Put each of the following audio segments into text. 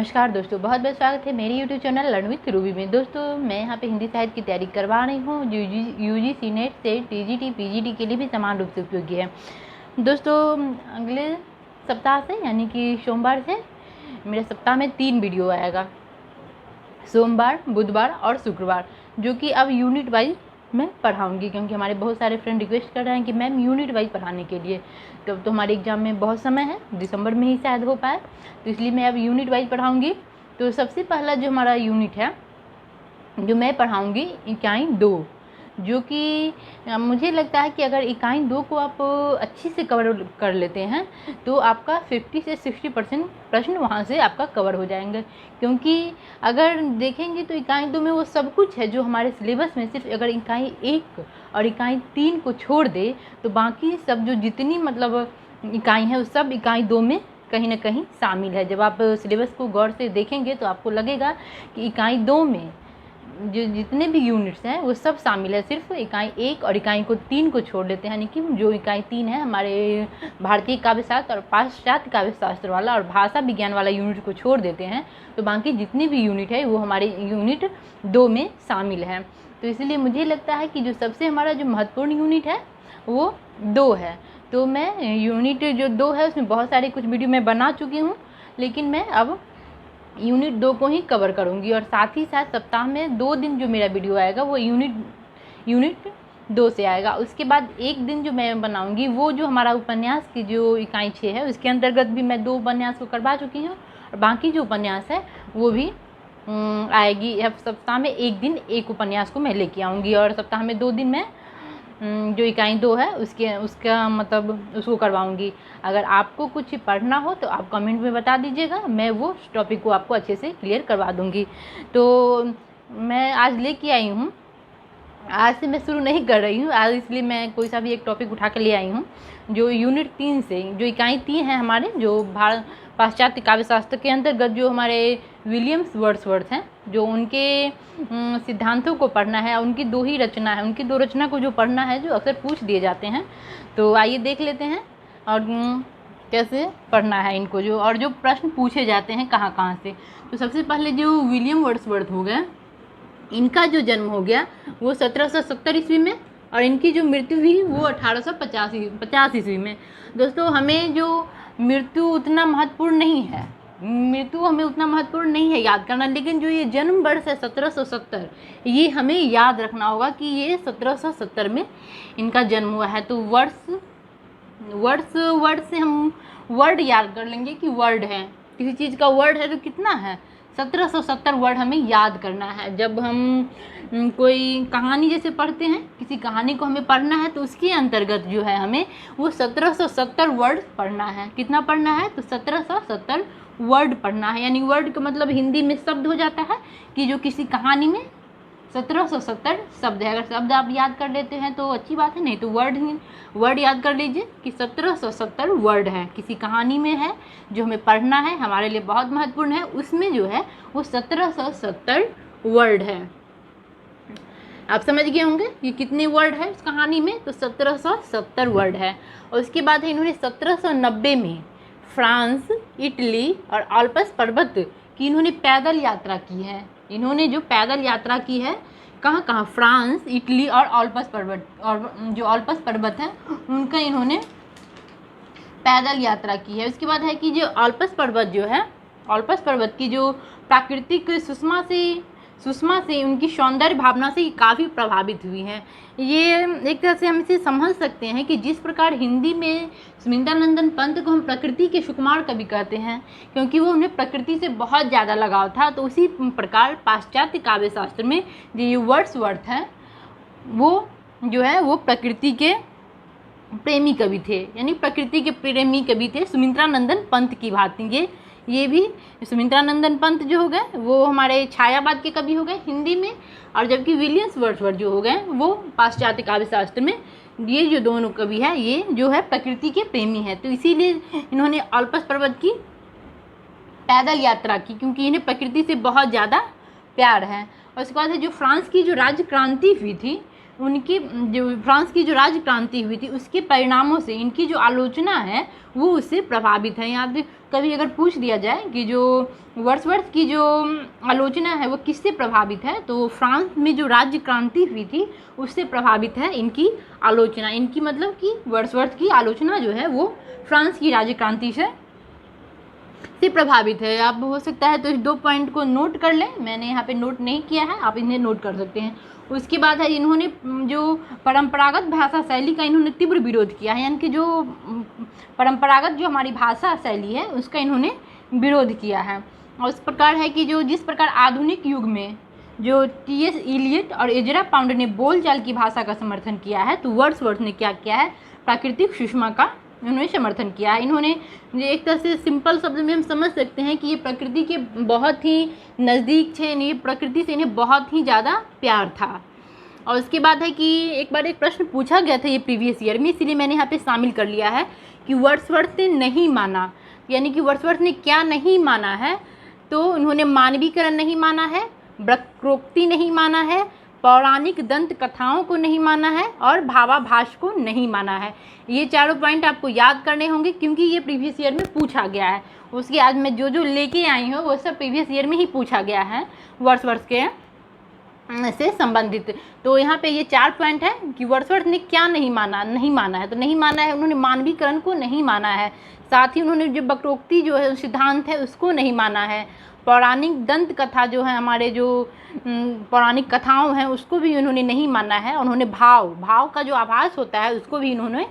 नमस्कार दोस्तों, बहुत बहुत स्वागत है मेरे YouTube channel learn with Ruby में। दोस्तों मैं यहाँ पे हिंदी साहित्य की तैयारी करवा रही हूँ जो यूजीसी नेट से टीजीटी पीजीटी के लिए भी समान रूप से उपयोगी है। दोस्तों अगले सप्ताह से यानी कि सोमवार से मेरे सप्ताह में 3 वीडियो आएगा, सोमवार, बुधवार और शुक्रवार, जो कि अब यूनिट वाइज मैं पढ़ाऊँगी, क्योंकि हमारे बहुत सारे फ्रेंड रिक्वेस्ट कर रहे हैं कि मैम यूनिट वाइज पढ़ाने के लिए। तो हमारे एग्ज़ाम में बहुत समय है, दिसंबर में ही शायद हो पाए, तो इसलिए मैं अब यूनिट वाइज पढ़ाऊँगी। तो सबसे पहला जो हमारा यूनिट है जो मैं पढ़ाऊँगी इकाई 2, जो कि मुझे लगता है कि अगर इकाई 2 को आप अच्छे से कवर कर लेते हैं तो आपका 50 से 60% प्रश्न वहाँ से आपका कवर हो जाएंगे। क्योंकि अगर देखेंगे तो इकाई 2 में वो सब कुछ है जो हमारे सिलेबस में, सिर्फ अगर इकाई 1 और इकाई 3 को छोड़ दे तो बाकी सब जो जितनी इकाई है उस सब इकाई 2 में कहीं ना कहीं शामिल है। जब आप सिलेबस को गौर से देखेंगे तो आपको लगेगा कि इकाई 2 में जो जितने भी यूनिट्स हैं वो सब शामिल है, सिर्फ इकाई 1 और इकाई 3 को छोड़ देते हैं। यानी कि जो इकाई 3 है हमारे भारतीय काव्य शास्त्र और पाश्चात्य काव्य शास्त्र वाला और भाषा विज्ञान वाला यूनिट को छोड़ देते हैं, तो बाकी जितनी भी यूनिट है वो हमारे यूनिट 2 में शामिल है। तो इसलिए मुझे लगता है कि जो सबसे हमारा जो महत्वपूर्ण यूनिट है वो 2 है। तो मैं यूनिट जो 2 है उसमें बहुत सारे कुछ वीडियो मैं बना चुकी हूँ, लेकिन मैं अब यूनिट 2 को ही कवर करूँगी। और साथ ही साथ सप्ताह में 2 दिन जो मेरा वीडियो आएगा वो यूनिट 2 से आएगा। उसके बाद एक दिन जो मैं बनाऊँगी वो जो हमारा उपन्यास की जो इकाई 6 है उसके अंतर्गत भी मैं 2 उपन्यास को करवा चुकी हूँ, और बाकी जो उपन्यास है वो भी आएगी। सप्ताह में एक दिन एक उपन्यास को मैं लेके आऊँगी, और सप्ताह में 2 दिन मैं जो इकाई 2 है उसका उसको करवाऊँगी। अगर आपको कुछ पढ़ना हो तो आप कमेंट में बता दीजिएगा, मैं वो टॉपिक को आपको अच्छे से क्लियर करवा दूँगी। तो मैं आज लेके आई हूँ, आज से मैं शुरू नहीं कर रही हूँ आज, इसलिए मैं कोई सा भी एक टॉपिक उठा कर ले आई हूँ जो यूनिट 3 से, जो इकाई 3 है हमारे जो पाश्चात्य काव्य शास्त्र के अंतर्गत जो हमारे विलियम्स वर्ड्सवर्थ हैं, जो उनके सिद्धांतों को पढ़ना है। उनकी 2 ही रचना है, उनकी 2 रचना को जो पढ़ना है जो अक्सर पूछ दिए जाते हैं। तो आइए देख लेते हैं और कैसे पढ़ना है इनको, जो और जो प्रश्न पूछे जाते हैं कहाँ कहाँ से। तो सबसे पहले जो विलियम वर्ड्सवर्थ हो गए, इनका जो जन्म हो गया वो 1770 ईस्वी में, और इनकी जो मृत्यु हुई वो 1850 ईस्वी में। दोस्तों हमें जो मृत्यु उतना महत्वपूर्ण नहीं है, मृत्यु हमें उतना महत्वपूर्ण नहीं है याद करना, लेकिन जो ये जन्म वर्ष है 1770, ये हमें याद रखना होगा कि ये 1770 में इनका जन्म हुआ है। तो वर्ड से हम वर्ड याद कर लेंगे कि वर्ड है, किसी चीज़ का वर्ड है तो कितना है 1770 वर्ड हमें याद करना है। जब हम कोई कहानी जैसे पढ़ते हैं, किसी कहानी को हमें पढ़ना है तो उसके अंतर्गत जो है हमें वो 1770 वर्ड पढ़ना है। कितना पढ़ना है? तो 1770 वर्ड पढ़ना है। यानी वर्ड का मतलब हिंदी में शब्द हो जाता है, कि जो किसी कहानी में 1770 शब्द है। अगर शब्द आप याद कर लेते हैं तो अच्छी बात है, नहीं तो वर्ड याद कर लीजिए कि 1770 वर्ड है, किसी कहानी में है जो हमें पढ़ना है, हमारे लिए बहुत महत्वपूर्ण है, उसमें जो है वो 1770 वर्ड है। आप समझ गए होंगे कि कितने वर्ड है उस कहानी में, तो 1770 वर्ड है। और उसके बाद है इन्होंने 1790 में फ्रांस, इटली और आल्प्स पर्वत की इन्होंने पैदल यात्रा की है। इन्होंने जो पैदल यात्रा की है कहाँ कहाँ, फ्रांस, इटली और आल्प्स पर्वत, और जो आल्प्स पर्वत है उनका इन्होंने पैदल यात्रा की है। उसके बाद है कि जो आल्प्स पर्वत जो है, आल्प्स पर्वत की जो प्राकृतिक सुषमा से उनकी सौंदर्य भावना से काफ़ी प्रभावित हुई हैं। ये एक तरह से हम इसे समझ सकते हैं कि जिस प्रकार हिंदी में सुमित्रानंदन पंत को हम प्रकृति के सुकुमार कवि कहते हैं, क्योंकि वो उन्हें प्रकृति से बहुत ज़्यादा लगाव था, तो उसी प्रकार पाश्चात्य काव्य शास्त्र में जो वर्ड्सवर्थ हैं वो जो है वो प्रकृति के प्रेमी कवि थे, यानी प्रकृति के प्रेमी कवि थे सुमित्रानंदन पंत की भांति। ये भी सुमित्रानंदन पंत जो हो गए वो हमारे छायावाद के कवि हो गए हिंदी में, और जबकि विलियम्स वर्ड्सवर्थ जो हो गए वो पाश्चात्य काव्य शास्त्र में। ये जो दोनों कवि हैं ये जो है प्रकृति के प्रेमी हैं, तो इसीलिए इन्होंने आल्प्स पर्वत की पैदल यात्रा की, क्योंकि इन्हें प्रकृति से बहुत ज़्यादा प्यार है। और उसके बाद है जो फ्रांस की जो राज्य क्रांति हुई थी उनकी जो फ्रांस की जो राज्य क्रांति हुई थी उसके परिणामों से इनकी जो आलोचना है वो उससे प्रभावित है। यहाँ पे कभी अगर पूछ दिया जाए कि जो वर्ड्सवर्थ की जो आलोचना है वो किससे प्रभावित है, तो फ्रांस में जो राज्य क्रांति हुई थी उससे प्रभावित है इनकी आलोचना। इनकी मतलब कि वर्ड्सवर्थ की आलोचना जो है वो फ्रांस की राज्य क्रांति से प्रभावित है। आप हो सकता है तो इस 2 पॉइंट को नोट कर लें, मैंने यहाँ पे नोट नहीं किया है, आप इन्हें नोट कर सकते हैं। उसके बाद है इन्होंने जो परंपरागत भाषा शैली का इन्होंने तीव्र विरोध किया है, यानी कि जो परंपरागत जो हमारी भाषा शैली है उसका इन्होंने विरोध किया है। और इस प्रकार है कि जो जिस प्रकार आधुनिक युग में जो टी.एस. इलियट और एजरा पाउंड ने बोलचाल की भाषा का समर्थन किया है, तो वर्ड्सवर्थ ने क्या किया है, प्राकृतिक सुषमा का उन्होंने समर्थन किया है। इन्होंने एक तरह से सिंपल शब्द में हम समझ सकते हैं कि ये प्रकृति के बहुत ही नज़दीक थे, ये प्रकृति से इन्हें बहुत ही ज़्यादा प्यार था। और उसके बाद है कि एक बार एक प्रश्न पूछा गया था ये प्रीवियस ईयर में, इसीलिए मैंने यहाँ पे शामिल कर लिया है कि वर्ड्सवर्थ ने नहीं माना, यानी कि वर्ड्सवर्थ ने क्या नहीं माना है, तो उन्होंने मानवीकरण नहीं माना है, वक्रोक्ति नहीं माना है, पौराणिक दंत कथाओं को नहीं माना है और भावाभास को नहीं माना है। ये चारों पॉइंट आपको याद करने होंगे क्योंकि ये प्रीवियस ईयर में पूछा गया है। उसके आज मैं जो जो लेके आई हूँ वो सब प्रीवियस ईयर में ही पूछा गया है वर्ड्सवर्थ के से संबंधित। तो यहाँ पे ये 4 पॉइंट है कि वर्ड्सवर्थ ने क्या नहीं माना है, तो नहीं माना है उन्होंने मानवीकरण को नहीं माना है, साथ ही उन्होंने जो वक्रोक्ति जो है सिद्धांत है उसको नहीं माना है, पौराणिक दंत कथा जो है हमारे जो पौराणिक कथाओं हैं उसको भी उन्होंने नहीं माना है, उन्होंने भाव का जो आभास होता है उसको भी इन्होंने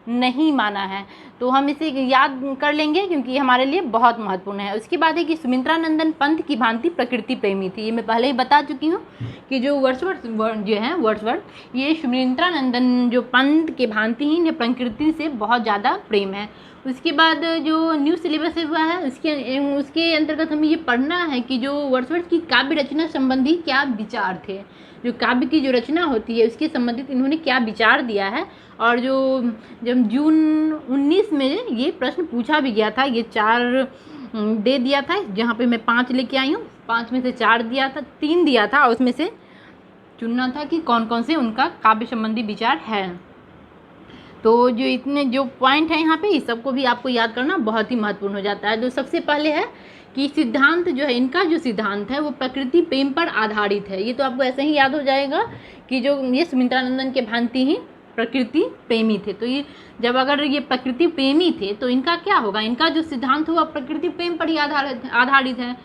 नहीं माना है। तो हम इसे याद कर लेंगे क्योंकि ये हमारे लिए बहुत महत्वपूर्ण है। उसके बाद है कि सुमित्रानंदन पंत की भांति प्रकृति प्रेमी थी। ये मैं पहले ही बता चुकी हूँ कि जो वर्ड्सवर्थ जो है वर्ड्सवर्थ ये सुमित्रानंदन जो पंत के भांति ही इन्हें प्रकृति से बहुत ज़्यादा प्रेम है। उसके बाद जो न्यू सिलेबस हुआ है उसके अंतर्गत हमें ये पढ़ना है कि जो वर्ड्सवर्थ की काव्य रचना संबंधी क्या विचार थे, जो काव्य की जो रचना होती है उसके संबंधित इन्होंने क्या विचार दिया है। और जो जब जून 19 में ये प्रश्न पूछा भी गया था, ये 4 दे दिया था, जहाँ पे मैं 5 लेके आई हूँ, 5 में से 4 दिया था, 3 दिया था, और उसमें से चुनना था कि कौन कौन से उनका काव्य संबंधी विचार है। तो जो इतने जो पॉइंट है यहाँ पे इस सबको भी आपको याद करना बहुत ही महत्वपूर्ण हो जाता है। तो सबसे पहले है कि सिद्धांत जो है इनका जो सिद्धांत है वो प्रकृति प्रेम पर आधारित है। ये तो आपको ऐसे ही याद हो जाएगा कि जो ये सुमित्रानंदन के भांति ही प्रकृति प्रेमी थे। तो ये जब अगर ये प्रकृति प्रेमी थे तो इनका क्या होगा, इनका जो सिद्धांत हुआ प्रकृति प्रेम पर ही आधारित है।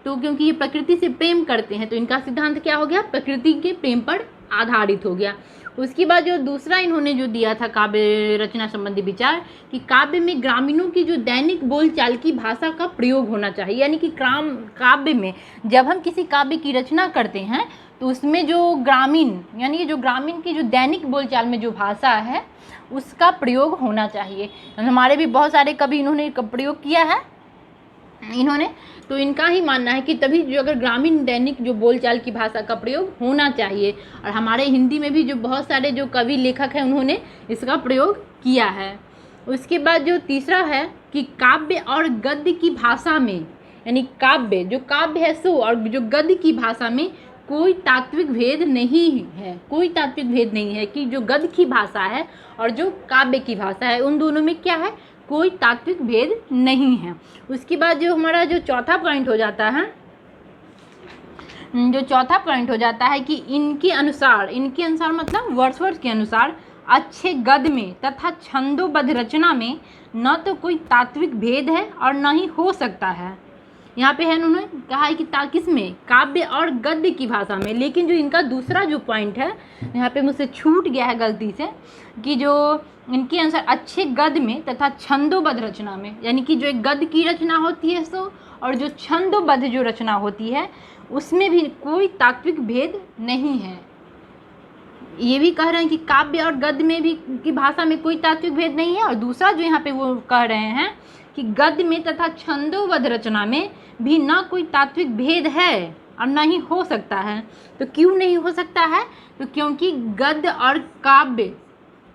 तो क्योंकि ये प्रकृति से प्रेम करते हैं तो इनका सिद्धांत क्या हो गया, प्रकृति के प्रेम पर आधारित हो गया। उसके बाद जो दूसरा इन्होंने जो दिया था काव्य रचना संबंधी विचार कि काव्य में ग्रामीणों की जो दैनिक बोलचाल की भाषा का प्रयोग होना चाहिए, यानी कि काव्य में जब हम किसी काव्य की रचना करते हैं तो उसमें जो ग्रामीण यानी कि जो ग्रामीण की जो दैनिक बोलचाल में जो भाषा है उसका प्रयोग होना चाहिए। हमारे भी बहुत सारे कवि इन्होंने प्रयोग किया है इन्होंने, तो इनका ही मानना है कि तभी जो अगर ग्रामीण दैनिक जो बोलचाल की भाषा का प्रयोग होना चाहिए। और हमारे हिंदी में भी जो बहुत सारे जो कवि लेखक हैं उन्होंने इसका प्रयोग किया है। उसके बाद जो तीसरा है कि काव्य और गद्य की भाषा में, यानी काव्य जो काव्य है सो और जो गद्य की भाषा में कोई तात्विक भेद नहीं है, कोई तात्विक भेद नहीं है कि जो गद्य की भाषा है और जो काव्य की भाषा है उन दोनों में क्या है, कोई तात्विक भेद नहीं है। उसके बाद जो हमारा जो चौथा पॉइंट हो जाता है, जो चौथा पॉइंट हो जाता है कि इनके अनुसार मतलब वर्ड्सवर्थ के अनुसार अच्छे गद्य में तथा छंदोबद्ध रचना में न तो कोई तात्विक भेद है और न ही हो सकता है। यहाँ पे है उन्होंने कहा है कि किसमें, काव्य और गद्य की भाषा में। लेकिन जो इनका दूसरा जो पॉइंट है यहाँ पे मुझसे छूट गया है गलती से कि जो इनके अनुसार अच्छे गद्य में तथा छंदोबद्ध रचना में, यानी कि जो एक गद्य की रचना होती है सो और जो छंदोबद्ध जो रचना होती है उसमें भी कोई तात्विक भेद नहीं है। ये भी कह रहे हैं कि काव्य और गद्य में भी की भाषा में कोई तात्विक भेद नहीं है। और दूसरा जो यहाँ पे वो कह रहे हैं कि गद्य में तथा छंदोबद्ध रचना में भी ना कोई तात्विक भेद है और ना ही हो सकता है। तो क्यों नहीं हो सकता है, तो क्योंकि गद्य और काव्य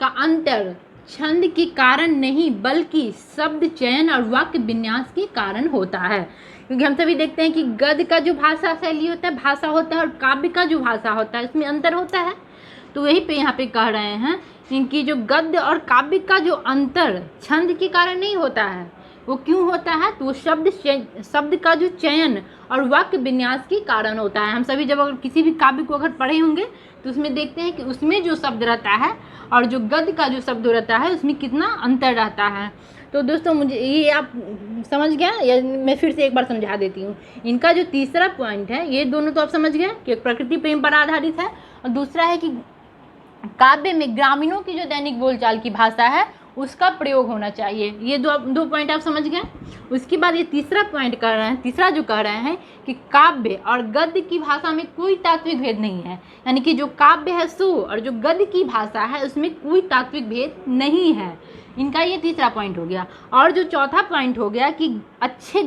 का अंतर छंद के कारण नहीं बल्कि शब्द चयन और वाक्य विन्यास के कारण होता है। क्योंकि हम सभी देखते हैं कि गद्य का जो भाषा शैली होता है, भाषा होता है, और काव्य का जो भाषा होता है इसमें अंतर होता है। तो यही पे यहाँ पे कह रहे हैं इनकी जो गद्य और काव्य का जो अंतर छंद के कारण नहीं होता है, वो क्यों होता है, तो वो शब्द का जो चयन और वाक्य विन्यास के कारण होता है। हम सभी जब अगर किसी भी काव्य को अगर पढ़े होंगे तो उसमें देखते हैं कि उसमें जो शब्द रहता है और जो गद्य का जो शब्द रहता है उसमें कितना अंतर रहता है। तो दोस्तों मुझे ये आप समझ गए, या मैं फिर से एक बार समझा देती हूँ। इनका जो तीसरा पॉइंट है, ये दोनों तो आप समझ गए कि प्रकृति प्रेम पर आधारित है, और दूसरा है कि काव्य में ग्रामीणों की जो दैनिक बोलचाल की भाषा है उसका प्रयोग होना चाहिए। ये दो पॉइंट आप समझ गए। उसके बाद ये तीसरा पॉइंट कर रहे हैं, तीसरा जो कह रहे हैं कि काव्य और गद्य की भाषा में कोई तात्विक भेद नहीं है, यानी कि जो काव्य है सो और जो गद्य की भाषा है उसमें कोई तात्विक भेद नहीं है। इनका ये तीसरा पॉइंट हो गया। और जो चौथा पॉइंट हो गया कि अच्छे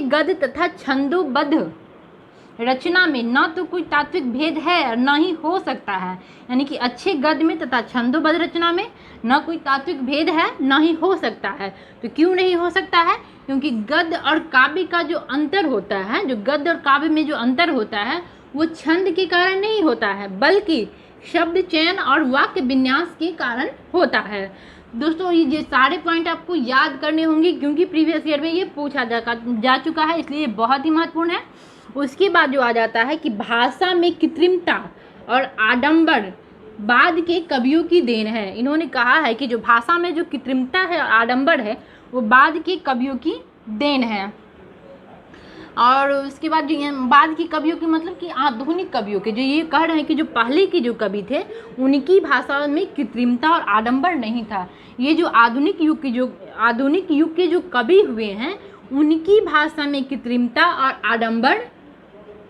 गद्य तथा छंदोबद्ध रचना में न तो कोई तात्विक भेद है और न ही हो सकता है, यानी कि अच्छे गद्य में तथा छंदोबद्ध रचना में न कोई तात्विक भेद है न ही हो सकता है। तो क्यों नहीं हो सकता है, क्योंकि गद्य और काव्य का जो अंतर होता है, जो गद्य और काव्य में जो अंतर होता है वो छंद के कारण नहीं होता है, बल्कि शब्द चयन और वाक्य विन्यास के कारण होता है। दोस्तों ये सारे पॉइंट आपको याद करने होंगे, क्योंकि प्रीवियस ईयर में ये पूछा जा चुका है, इसलिए बहुत ही महत्वपूर्ण है। उसके बाद जो आ जाता है कि भाषा में कृत्रिमता और आडंबर बाद के कवियों की देन है। इन्होंने कहा है कि जो भाषा में जो कृत्रिमता है और आडंबर है वो बाद के कवियों की देन है। और उसके बाद जो बाद की कवियों की मतलब कि आधुनिक कवियों के, जो ये कह रहे हैं कि जो पहले के जो कवि थे उनकी भाषा में कृत्रिमता और आडंबर नहीं था। ये जो आधुनिक युग के जो कवि हुए हैं उनकी भाषा में कृत्रिमता और आडंबर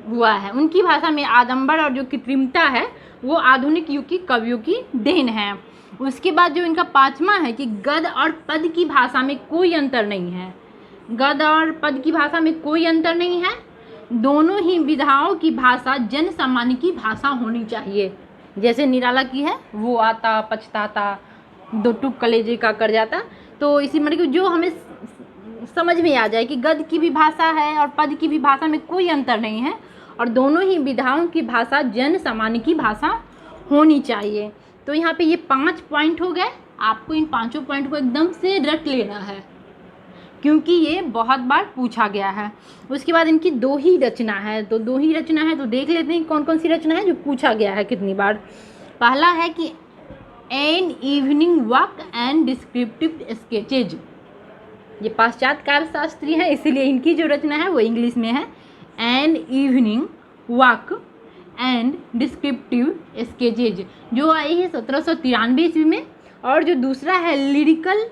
हुआ है। उनकी भाषा में आडंबर और जो कृत्रिमता है वो आधुनिक युग की कवियों की देन है। उसके बाद जो इनका पांचवा है कि गद्य और पद की भाषा में कोई अंतर नहीं है। गद्य और पद की भाषा में कोई अंतर नहीं है, दोनों ही विधाओं की भाषा जन सामान्य की भाषा होनी चाहिए। जैसे निराला की है, वो आता पछताता दो टूक कलेजे का कर जाता, तो इसी मतलब जो हमें समझ में आ जाए कि गद्य की भी भाषा है और पद की भी भाषा में कोई अंतर नहीं है, और दोनों ही विधाओं की भाषा जन सामान्य की भाषा होनी चाहिए। तो यहाँ पे ये 5 पॉइंट हो गए। आपको इन 5 पॉइंट को एकदम से रट लेना है, क्योंकि ये बहुत बार पूछा गया है। उसके बाद इनकी 2 ही रचना है, तो 2 ही रचना है, तो देख लेते हैं कौन कौन सी रचना है जो पूछा गया है कितनी बार। पहला है कि an evening walk and descriptive sketches. ये पाश्चात्य काव्यशास्त्री है, इसीलिए इनकी जो रचना है वो इंग्लिश में है, an evening walk and descriptive sketches, जो आई है 1793 ईस्वी में। और जो दूसरा है लिरिकल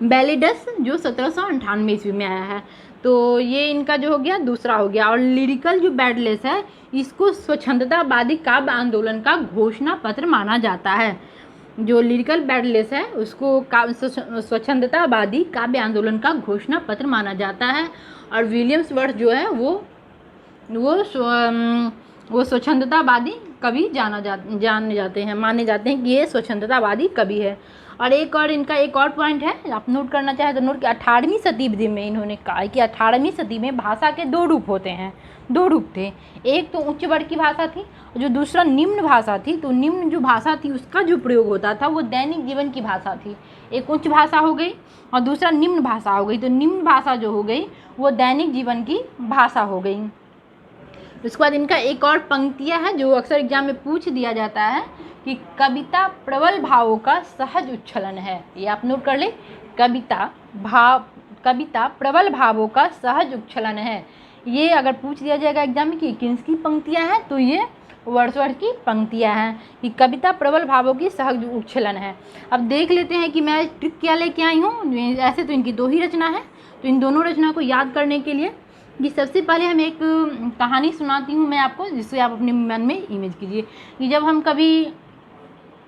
बैलेडस, जो 1798 ईस्वी में आया है। तो ये इनका जो हो गया दूसरा हो गया। और लिरिकल जो बैलेडस है इसको स्वच्छंदतावादी काव्य आंदोलन का घोषणा पत्र माना जाता है। जो लिरिकल बैलेडस है उसको स्वच्छंदतावादी काव्य आंदोलन का घोषणा पत्र माना जाता है। और विलियम्स वर्थ जो है वो स्वच्छंदतावादी कवि जाने जाते हैं, माने जाते हैं कि ये स्वच्छंदतावादी कवि है। और इनका एक और पॉइंट है, आप नोट करना चाहें तो नोट कि 18वीं शताब्दी में इन्होंने कहा कि 18वीं सदी में भाषा के 2 रूप होते हैं, 2 रूप थे। एक तो उच्च वर्ग की भाषा थी, जो दूसरा निम्न भाषा थी। तो निम्न जो भाषा थी उसका जो प्रयोग होता था वो दैनिक जीवन की भाषा थी। एक उच्च भाषा हो गई और दूसरा निम्न भाषा हो गई। तो निम्न भाषा जो हो गई वो दैनिक जीवन की भाषा हो गई। उसके बाद इनका एक और पंक्तियाँ है जो अक्सर एग्जाम में पूछ दिया जाता है कि कविता प्रबल भावों का सहज उच्छलन है। ये आप नोट कर ले, कविता प्रबल भावों का सहज उच्छलन है। ये अगर पूछ दिया जाएगा एग्जाम में कि किसकी पंक्तियाँ हैं, तो ये वर्ड्सवर्थ की पंक्तियाँ हैं कि कविता प्रबल भावों की सहज उच्छलन है। अब देख लेते हैं कि मैं ट्रिक क्या लेके आई हूँ। ऐसे तो इनकी 2 ही रचना है, तो इन दोनों रचना को याद करने के लिए कि सबसे पहले हम एक कहानी सुनाती हूँ मैं आपको, जिससे आप अपने मन में इमेज कीजिए कि जब हम कभी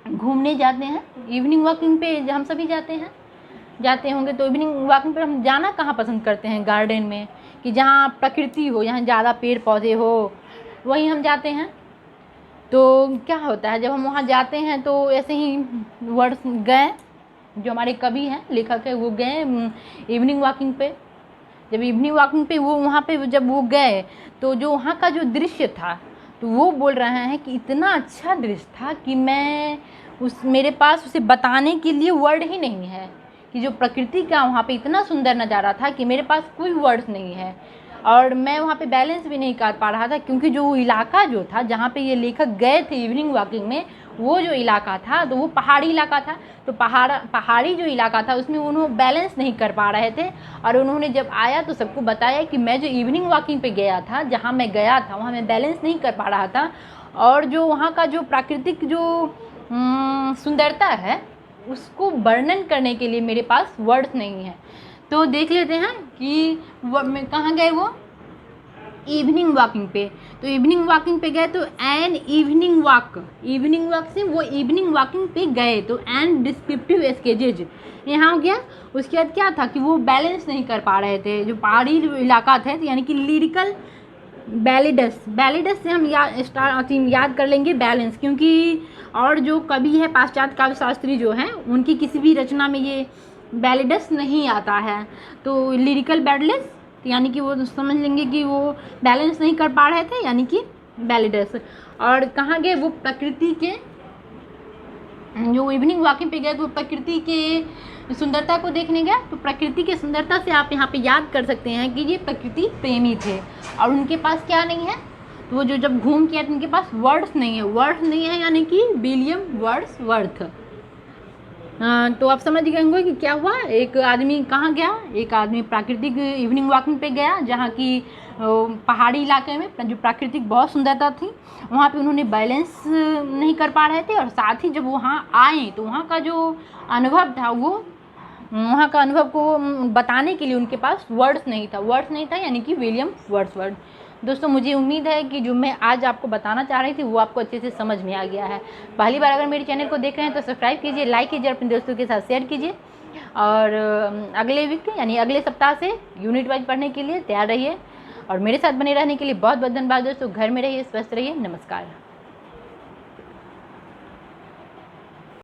घूमने जाते हैं, इवनिंग वॉकिंग पे हम सभी जाते होंगे, तो इवनिंग वॉकिंग पर हम जाना कहाँ पसंद करते हैं? गार्डन में, कि जहाँ प्रकृति हो, जहाँ ज़्यादा पेड़ पौधे हो, वहीं हम जाते हैं। तो क्या होता है जब हम वहाँ जाते हैं तो ऐसे ही वर्ड्स गए, जो हमारे कवि हैं, लेखक है, वो गए इवनिंग वॉकिंग पे। जब इवनिंग वॉकिंग पे वो वहाँ पे जब वो गए तो जो वहाँ का जो दृश्य था, तो वो बोल रहे हैं कि इतना अच्छा दृश्य था कि मेरे पास उसे बताने के लिए वर्ड ही नहीं है, कि जो प्रकृति का वहाँ पे इतना सुंदर नज़ारा था कि मेरे पास कोई वर्ड्स नहीं है। और मैं वहाँ पे बैलेंस भी नहीं कर पा रहा था, क्योंकि जो इलाका जो था जहाँ पे ये लेखक गए थे इवनिंग वॉकिंग में, वो जो इलाका था तो वो पहाड़ी इलाका था। तो पहाड़ी जो इलाका था उसमें उन्होंने बैलेंस नहीं कर पा रहे थे। और उन्होंने जब आया तो सबको बताया कि मैं जो इवनिंग वॉकिंग पे गया था, जहाँ मैं गया था वहाँ मैं बैलेंस नहीं कर पा रहा था, और जो वहाँ का जो प्राकृतिक जो सुंदरता है उसको वर्णन करने के लिए मेरे पास वर्ड्स नहीं है। तो देख लेते हैं कि कहाँ गए वो, इवनिंग वॉकिंग पे। तो इवनिंग वॉकिंग पे गए तो एन इवनिंग वॉक से वो इवनिंग वॉकिंग पे गए, तो एन डिस्क्रिप्टिव स्केजेज यहाँ हो गया। उसके बाद क्या था कि वो बैलेंस नहीं कर पा रहे थे, जो पहाड़ी इलाका थे, तो यानी कि लिरिकल बैलेडस से हम याद कर लेंगे बैलेंस, क्योंकि और जो कवि है पाश्चात्य काव्य शास्त्री जो हैं उनकी किसी भी रचना में ये बैलेडस नहीं आता है। तो लिरिकल बैलेंस यानी कि वो समझ लेंगे कि वो बैलेंस नहीं कर पा रहे थे, यानी कि बैलेडस। और कहाँ गए वो, प्रकृति के जो इवनिंग वॉकिंग पे गए तो प्रकृति के सुंदरता को देखने गए। तो प्रकृति के सुंदरता से आप यहाँ पे याद कर सकते हैं कि ये प्रकृति प्रेमी थे, और उनके पास क्या नहीं है, तो वो जो जब घूम के आए तो उनके पास वर्ड्स नहीं है, यानी कि विलियम वर्ड्सवर्थ। तो आप समझ गए होंगे कि क्या हुआ। एक आदमी कहाँ गया, एक आदमी प्राकृतिक इवनिंग वॉकिंग पे गया, जहाँ की पहाड़ी इलाके में जो प्राकृतिक बहुत सुंदरता थी वहाँ पे उन्होंने बैलेंस नहीं कर पा रहे थे। और साथ ही जब वहाँ आए तो वहाँ का जो अनुभव था वो वहाँ का अनुभव को बताने के लिए उनके पास वर्ड्स नहीं था, यानी कि विलियम वर्ड्सवर्थ। दोस्तों मुझे उम्मीद है कि जो मैं आज आपको बताना चाह रही थी वो आपको अच्छे से समझ में आ गया है। पहली बार अगर मेरे चैनल को देख रहे हैं तो सब्सक्राइब कीजिए, लाइक कीजिए, अपने दोस्तों के साथ शेयर कीजिए। और अगले वीक यानी अगले सप्ताह से यूनिट वाइज पढ़ने के लिए तैयार रहिए, और मेरे साथ बने रहने के लिए बहुत बहुत धन्यवाद दोस्तों। घर में रहिए, स्वस्थ रहिए, नमस्कार।